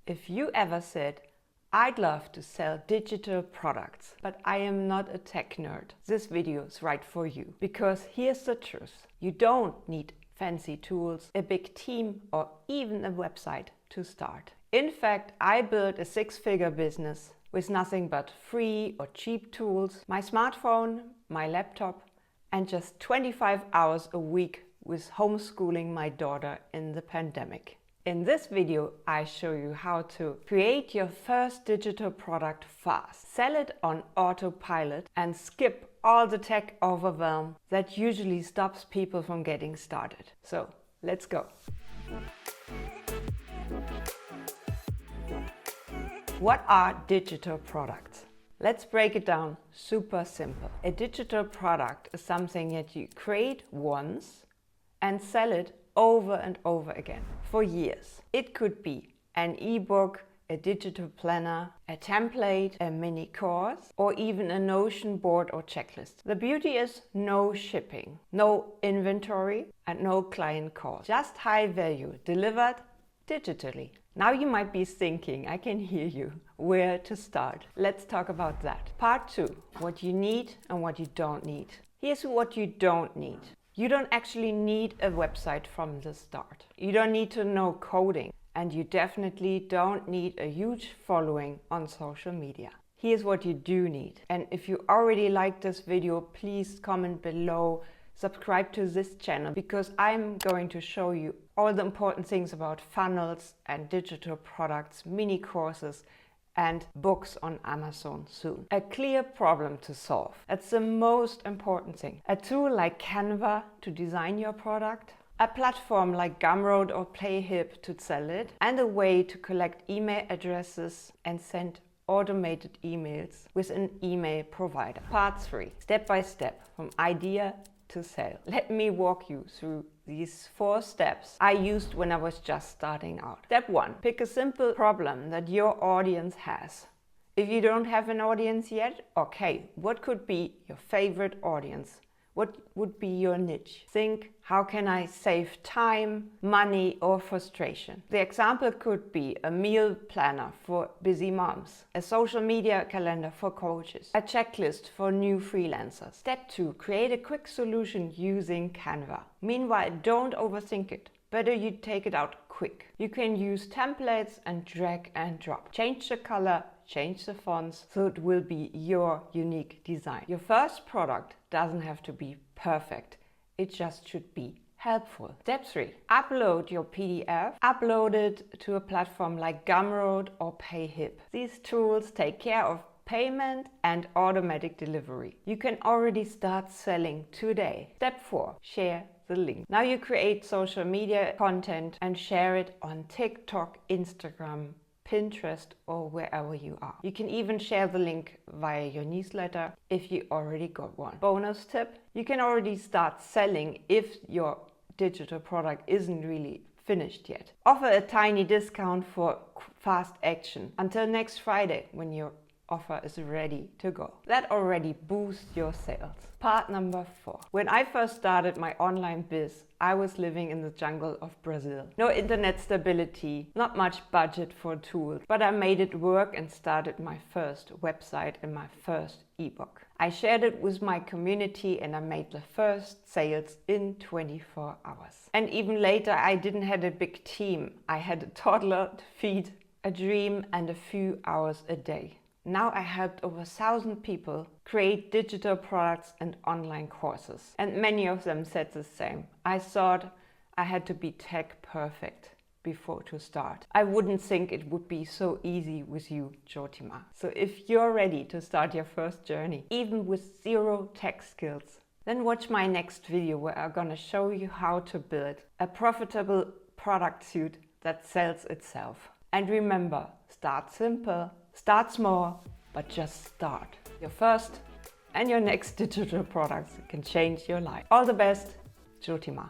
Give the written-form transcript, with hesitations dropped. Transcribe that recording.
If you ever said, I'd love to sell digital products, but I am not a tech nerd, this video is right for you. Because here's the truth. You don't need fancy tools, a big team, or even a website to start. In fact, I built a six-figure business with nothing but free or cheap tools, my smartphone, my laptop, and just 25 hours a week with homeschooling my daughter in the pandemic. In this video, I show you how to create your first digital product fast, sell it on autopilot, and skip all the tech overwhelm that usually stops people from getting started. So, let's go. What are digital products? Let's break it down super simple. A digital product is something that you create once and sell it over and over again for years. It could be an ebook, a digital planner, a template, a mini course, or even a Notion board or checklist. The beauty is no shipping, no inventory, and no client calls. Just high value delivered digitally. Now you might be thinking, I can hear you, where to start. Let's talk about that. Part 2, what you need and what you don't need. Here's what you don't need. You don't actually need a website from the start. You don't need to know coding, and you definitely don't need a huge following on social media. Here's what you do need. And if you already liked this video, please comment below, subscribe to this channel, because I'm going to show you all the important things about funnels and digital products, mini courses, and books on Amazon soon. A clear problem to solve. That's the most important thing. A tool like Canva to design your product, a platform like Gumroad or Payhip to sell it, and a way to collect email addresses and send automated emails with an email provider. Part 3, step by step, from idea to sale. Let me walk you through these 4 steps I used when I was just starting out. Step 1, pick a simple problem that your audience has. If you don't have an audience yet, okay, what could be your favorite audience? What would be your niche? Think, how can I save time, money, or frustration? The example could be a meal planner for busy moms, a social media calendar for coaches, a checklist for new freelancers. Step 2, create a quick solution using Canva. Meanwhile, don't overthink it. Better you take it out quick. You can use templates and drag and drop. Change the color, change the fonts, so it will be your unique design. Your first product doesn't have to be perfect. It just should be helpful. Step 3, upload your PDF. Upload it to a platform like Gumroad or Payhip. These tools take care of payment and automatic delivery. You can already start selling today. Step 4, share the link. Now you create social media content and share it on TikTok, Instagram, Pinterest, or wherever you are. You can even share the link via your newsletter if you already got one. Bonus tip, you can already start selling if your digital product isn't really finished yet. Offer a tiny discount for fast action until next Friday when your offer is ready to go. That already boosts your sales. Part number 4. When I first started my online biz, I was living in the jungle of Brazil. No internet stability, not much budget for tools, but I made it work and started my first website and my first ebook. I shared it with my community and I made the first sales in 24 hours. And even later, I didn't have a big team. I had a toddler to feed, a dream, and a few hours a day. Now I helped over 1,000 people create digital products and online courses. And many of them said the same. I thought I had to be tech perfect before to start. I wouldn't think it would be so easy with you, Jyotima. So if you're ready to start your first journey, even with 0 tech skills, then watch my next video where I'm gonna show you how to build a profitable product suite that sells itself. And remember, start simple. Start small, but just start. Your first and your next digital products can change your life. All the best, Jyotima.